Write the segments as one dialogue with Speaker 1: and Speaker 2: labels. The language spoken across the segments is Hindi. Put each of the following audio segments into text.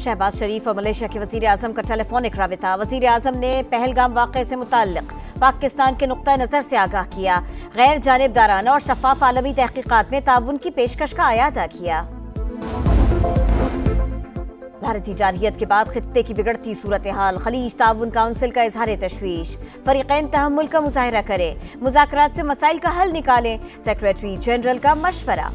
Speaker 1: शहबाज शरीफ और मलेशिया के वजीर आजम का टेलीफोनिक राबिता। वजीर आजम ने पहलगाम वाक़े से मुताल्लिक पाकिस्तान के नुक्ता नज़र से आगाह किया। गैर जानिबदाराना और शफाफ आलमी तहकीकात में ताउन की पेशकश का अयादा किया। भारतीय जारहियत के बाद खित्ते की बिगड़ती सूरत हाल, खलीज ताउन काउंसिल का इजहार तशवीश। फरीक़ैन तहम्मुल का मुजाहिरा करें, मुज़ाकरात से मसाइल का हल निकालें, सेक्रेटरी जनरल का मशवरा।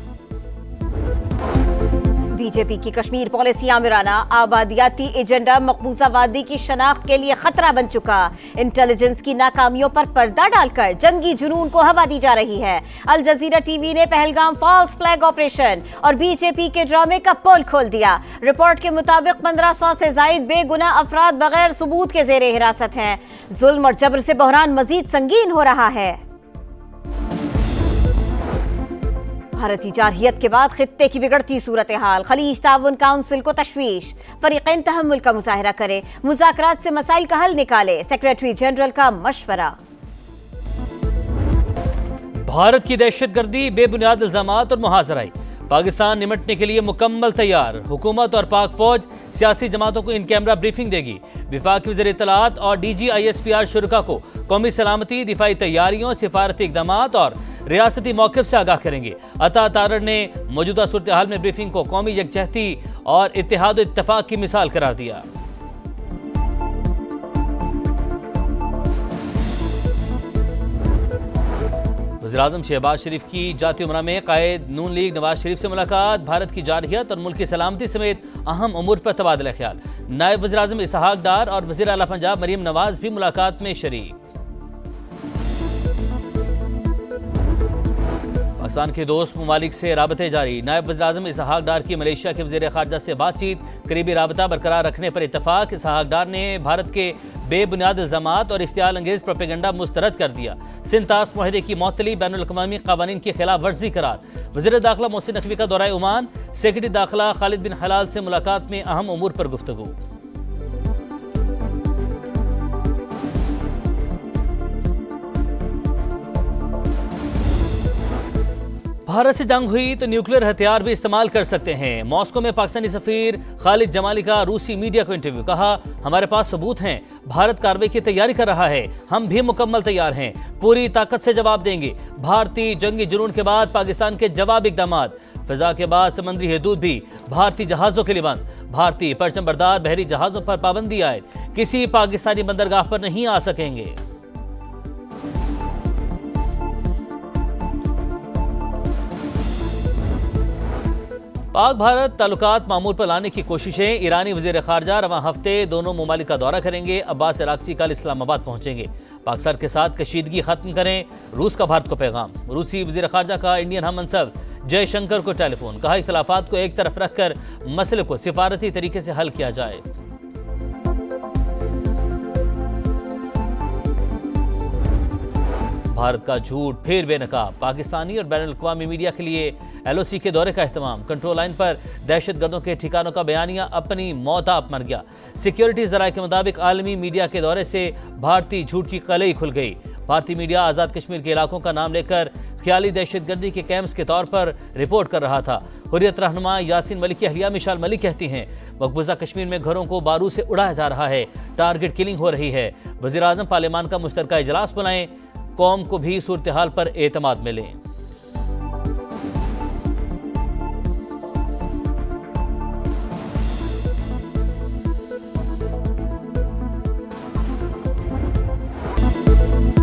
Speaker 1: बीजेपी की कश्मीर पॉलिसी आमिराना, आबादियाती एजेंडा मकबूजा वादी की शनाख्त के लिए खतरा बन चुका। इंटेलिजेंस की नाकामियों पर पर्दा डालकर जंगी जुनून को हवा दी जा रही है। अल जजीरा टीवी ने पहलगाम फॉल्स फ्लैग ऑपरेशन और बीजेपी के ड्रामे का पोल खोल दिया। रिपोर्ट के मुताबिक 1500 से जायद बेगुनाह अफराद बगैर सबूत के जेरे हिरासत हैं। जुल्म और जबर से बहरान मजीद संगीन हो रहा है। भारतीय जारहियत के बाद खित्ते की बिगड़ती सूरत हाल, खलीज ताउन काउंसिल को तशवीश। फरीक़ैन तहम्मुल का मुजाहिरा करें, मुज़ाकरात से मसाइल का हल निकाले, सेक्रेटरी जनरल का मशवरा।
Speaker 2: भारत की दहशतगर्दी, बेबुनियाद इल्जामात और मुहाजराई, पाकिस्तान निमटने के लिए मुकम्मल तैयार। हुकूमत और पाक फौज सियासी जमातों को इन कैमरा ब्रीफिंग देगी। वफाकी वज़ीर इत्तलाआत और DG ISPR शुरका को कौमी सलामती, दिफाई तैयारियों, सिफारती इक़दामात और रियासती मौक़िफ़ से आगाह करेंगे। अता तारड़ ने मौजूदा सूरत हाल में ब्रीफिंग को कौमी यकजहती और इत्तेहाद इत्तफाक की मिसाल करार दिया। वज़ीर-ए-आज़म शहबाज शरीफ की जाती उमरा में कायद नून लीग नवाज शरीफ से मुलाकात। भारत की जारहियत और मुल्क की सलामती समेत अहम उमूर पर तबादला ख्याल। नायब वज़ीर-ए-आज़म इसहाक डार और वज़ीर आला पंजाब मरीम नवाज भी मुलाकात में शरीक। पाकिस्तान के दोस्त ममालिक से राबते जारी। नायब वज़ीर-ए-आज़म इसहाक डार की मलेशिया के वज़ीर ख़ारजा से बातचीत, करीबी राबता बरकरार रखने पर इत्तफाक। इसहाक डार ने भारत के बेबुनियाद इल्ज़ामात और इश्तियाल अंगेज़ प्रोपेगेंडा मुस्तरद कर दिया। सिंध तास मुआहदे की मअतली बैनुल-अक़वामी क़वानीन की खिलाफ वर्जी करार। वज़ीर दाखिला मोहसिन नकवी का दौरा ओमान, सेक्रेटरी दाखिला खालिद बिन हलाल से मुलाकात में अहम उमूर पर गुफ्तगू। भारत से जंग हुई तो न्यूक्लियर हथियार भी इस्तेमाल कर सकते हैं। मॉस्को में पाकिस्तानी सफीर खालिद जमाली का रूसी मीडिया को इंटरव्यू। कहा, हमारे पास सबूत हैं, भारत कार्रवाई की तैयारी कर रहा है, हम भी मुकम्मल तैयार हैं, पूरी ताकत से जवाब देंगे। भारतीय जंगी जुनून के बाद पाकिस्तान के जवाब इक़दामात। फिजा के बाद समंदरी हदूद भी भारतीय जहाजों के लिए बंद। भारतीय परचम बरदार बहरी जहाजों पर पाबंदी आए, किसी पाकिस्तानी बंदरगाह पर नहीं आ सकेंगे। पाक भारत ताल्लुकात मामूल पर लाने की कोशिशें। ईरानी वज़ीर ख़ारजा रवां हफ्ते दोनों ममालिक का दौरा करेंगे। अब्बास अराग़ची कल इस्लामाबाद पहुंचेंगे। पाकिस्तान के साथ कशीदगी खत्म करें, रूस का भारत को पैगाम। रूसी वज़ीर ख़ारजा का इंडियन हम मनसब जयशंकर को टेलीफोन। कहा, इख्तिलाफात को एक तरफ रखकर मसले को सिफारती तरीके से हल किया जाए। भारत का झूठ फिर बेनकाब। पाकिस्तानी और बैनुल-अक़वामी मीडिया के लिए LOC के दौरे का एहतमाम। कंट्रोल लाइन पर दहशतगर्दों के ठिकानों का बयानिया, अपनी मौत आप मर गया। सिक्योरिटी ज़राए के मुताबिक आलमी मीडिया के दौरे से भारतीय झूठ की कलई खुल गई। भारतीय मीडिया आज़ाद कश्मीर के इलाकों का नाम लेकर ख्याली दहशतगर्दी के कैंप्स के तौर पर रिपोर्ट कर रहा था। हुर्रियत रहनुमा यासीन मलिक की अहलिया मिशाल मलिक कहती हैं, मकबूजा कश्मीर में घरों को बारूद से उड़ाया जा रहा है, टारगेट किलिंग हो रही है। वज़ीर-ए-आज़म पार्लियामान का मुश्तरका इजलास बुलाएं, कौम को भी सूरत हाल पर एतमाद मिले।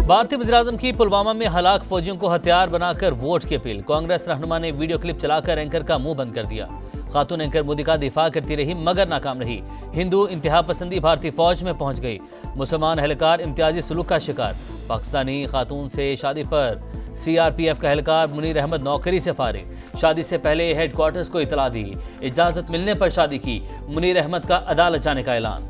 Speaker 2: भारतीय वज़ीर-ए-आज़म की पुलवामा में हलाक फौजियों को हथियार बनाकर वोट की अपील। कांग्रेस रहनुमा ने वीडियो क्लिप चलाकर एंकर का मुंह बंद कर दिया। खातून एंकर मोदी का दिफा करती रही मगर नाकाम रही। हिंदू इंतहा पसंदी भारतीय फौज में पहुंच गई। मुसलमान एहलकार इम्तियाजी सलूक का शिकार। पाकिस्तानी खातून से शादी पर CRPF का एहलकार मुनीर अहमद नौकरी से फारिग। शादी से पहले हेडक्वार्टर्स को इतला दी, इजाजत मिलने पर शादी की। मुनीर अहमद का अदालत जाने का ऐलान।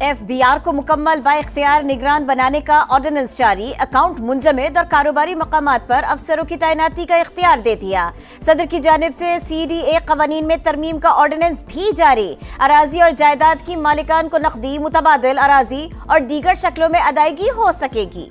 Speaker 1: FBR को मुकम्मल बाइख्तियार निगरान बनाने का ऑर्डिनेंस जारी। अकाउंट मुंजमद और कारोबारी मकामात पर अफसरों की तैनाती का इख्तियार दे दिया। सदर की जानिब से CDA कवानीन में तरमीम का ऑर्डिनेंस भी जारी। अराजी और जायदाद की मालिकान को नकदी, मुतबादिल अराजी और दीगर शक्लों में अदायगी हो सकेगी।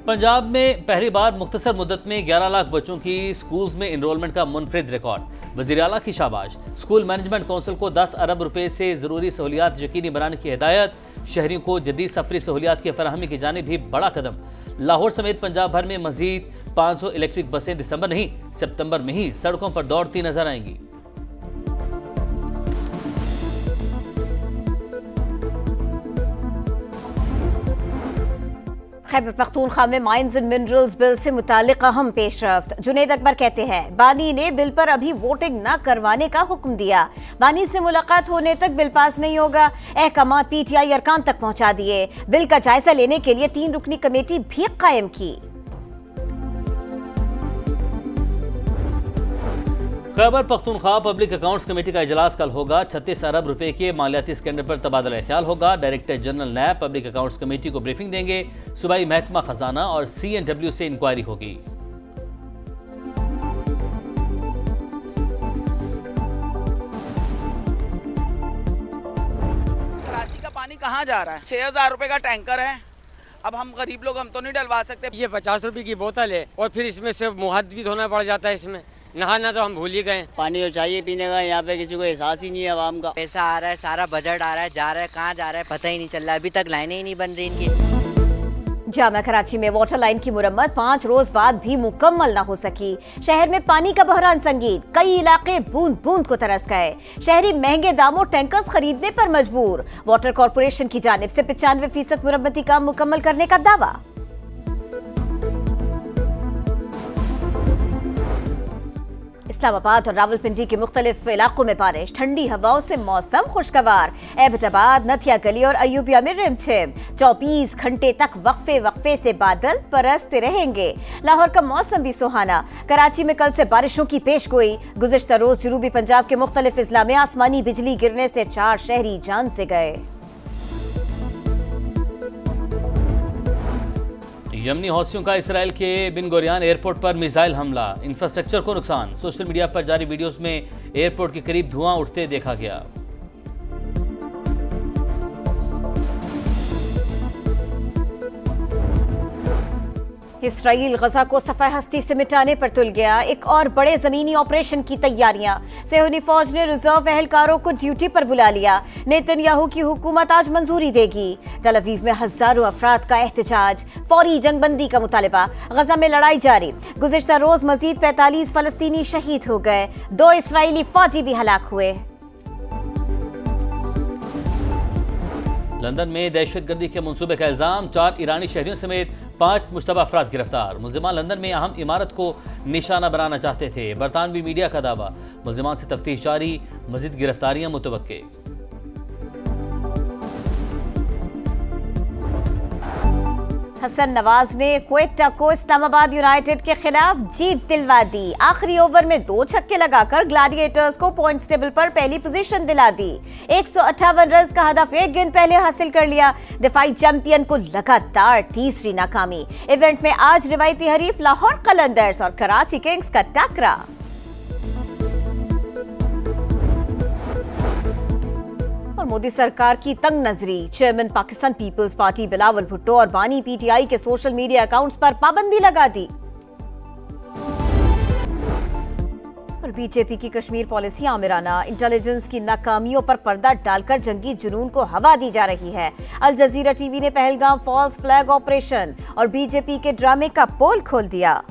Speaker 2: पंजाब में पहली बार मुख्तसर मुद्दत में 11 लाख बच्चों की स्कूल्स में इनरोलमेंट का मुनफरिद रिकॉर्ड। वज़ीर आला की शाबाश। स्कूल मैनेजमेंट कौंसिल को 10 अरब रुपए से ज़रूरी सहूलियात यकीनी बनाने की हिदायत। शहरियों को जदीद सफरी सहूलियात की फराहमी की जानिब भी बड़ा कदम। लाहौर समेत पंजाब भर में मजीद 500 इलेक्ट्रिक बसें दिसंबर नहीं सितंबर में ही सड़कों पर दौड़ती नजर आएंगी।
Speaker 1: खैबर पख्तूनख्वा में माइंस एंड मिनरल्स बिल से मुतालिक अहम पेशरफ्त। जुनेद अकबर कहते हैं बानी ने बिल पर अभी वोटिंग न करवाने का हुक्म दिया। बानी से मुलाकात होने तक बिल पास नहीं होगा। अहकामात पीटीआई अरकान तक पहुंचा दिए। बिल का जायजा लेने के लिए 3 रुकनी कमेटी भी कायम की।
Speaker 2: Khyber Pakhtunkhwa public accounts committee का इजलास कल होगा। 36 अरब रुपए के मालियाती स्कैंडल पर तबादला ख्याल होगा। डायरेक्टर जनरल नैब पब्लिक अकाउंट्स कमेटी को ब्रीफिंग देंगे। सूबाई महकमा खजाना और CNW से इंक्वायरी होगी।
Speaker 3: कराची का पानी कहाँ जा रहा है? 6000 रुपए का टैंकर है। अब हम गरीब लोग हम तो नहीं डलवा सकते।
Speaker 4: ये 50 रुपए की बोतल है और फिर इसमें से मुहद भी धोना पड़ जाता है। इसमें नहाना तो हम भूल ही गए।
Speaker 5: पानी तो चाहिए पीने का, यहाँ पे किसी को एहसास ही नहीं है आवाम का।
Speaker 6: पैसा आ रहा है, सारा बजट आ रहा है, जा रहा है, कहाँ जा रहा है पता ही नहीं चल रहा है। अभी तक लाइनें ही नहीं बन रही इनकी।
Speaker 1: जामा कराची में वाटर लाइन की मुरम्मत 5 रोज बाद भी मुकम्मल न हो सकी। शहर में पानी का बहरान संगीन। कई इलाके बूंद बूंद को तरस गए। शहरी महंगे दामों टैंकर्स खरीदने पर मजबूर। वाटर कॉर्पोरेशन की जानिब से 95% मुरम्मती काम मुकम्मल करने का दावा। इस्लामाबाद और रावलपिंडी के मुख्तलिफ इलाकों में बारिश। ठंडी हवाओं से मौसम खुशगवार। एबटाबाद, नथिया गली और अयूबिया में रिमझिम। 24 घंटे तक वक्फे से बादल बरसते रहेंगे। लाहौर का मौसम भी सुहाना। कराची में कल से बारिशों की पेशगोई। गुज़िश्ता रोज जनूबी पंजाब के मुख्तलिफ अजला में आसमानी बिजली गिरने से 4 शहरी जान से गए।
Speaker 2: यमनी हौसियों का इसराइल के बिन गोरियान एयरपोर्ट पर मिसाइल हमला। इंफ्रास्ट्रक्चर को नुकसान। सोशल मीडिया पर जारी वीडियोस में एयरपोर्ट के करीब धुआं उठते देखा गया।
Speaker 1: इसराइल गजा को सफाई हस्ती से मिटाने पर तुल गया। एक और बड़े जमीनी ऑपरेशन की तैयारियां। सेहूनी फौज ने रिजर्व एहलकारों को ड्यूटी पर बुला लिया। नेतन्याहू की हुकूमत आज मंजूरी देगी। तल अवीव में हजारों अफराद का एहतजाज। फौरी जंगबंदी का मुतालबा। गजा में लड़ाई जारी। गुज़िश्ता रोज मजीद 45 फलस्तीनी शहीद हो गए। 2 इसराइली फौजी भी हलाक हुए।
Speaker 2: लंदन में दहशतगर्दी के मंसूबे का इल्जाम। 4 ईरानी शहरियों समेत 5 मुश्तबा अफराद गिरफ्तार। मुलजिमान लंदन में अहम इमारत को निशाना बनाना चाहते थे। बरतानवी मीडिया का दावा। मुलजिमान से तफ्तीश जारी। मजीद गिरफ्तारियां मुतवक्के।
Speaker 1: हसन नवाज ने क्वेटा को इस्लामाबाद यूनाइटेड के खिलाफ जीत दिलवा दी। आखिरी ओवर में 2 छक्के लगाकर ग्लैडिएटर्स को पॉइंट्स टेबल पर पहली पोजीशन दिला दी। 158 रन का हदफ 1 गेंद पहले हासिल कर लिया। दिफाई चैंपियन को लगातार तीसरी नाकामी। इवेंट में आज रिवायती हरीफ लाहौर कलंदर्स और कराची किंग्स का टकरा। और मोदी सरकार की तंग नजरी। चेयरमैन पाकिस्तान पीपल्स पार्टी बिलावल भुट्टो और बानी पीटीआई के सोशल मीडिया अकाउंट्स पर पाबंदी लगा दी। और बीजेपी की कश्मीर पॉलिसी आमिराना। इंटेलिजेंस की नाकामियों पर पर्दा डालकर जंगी जुनून को हवा दी जा रही है। अल जजीरा टीवी ने पहलगाम फॉल्स फ्लैग ऑपरेशन और बीजेपी के ड्रामे का पोल खोल दिया।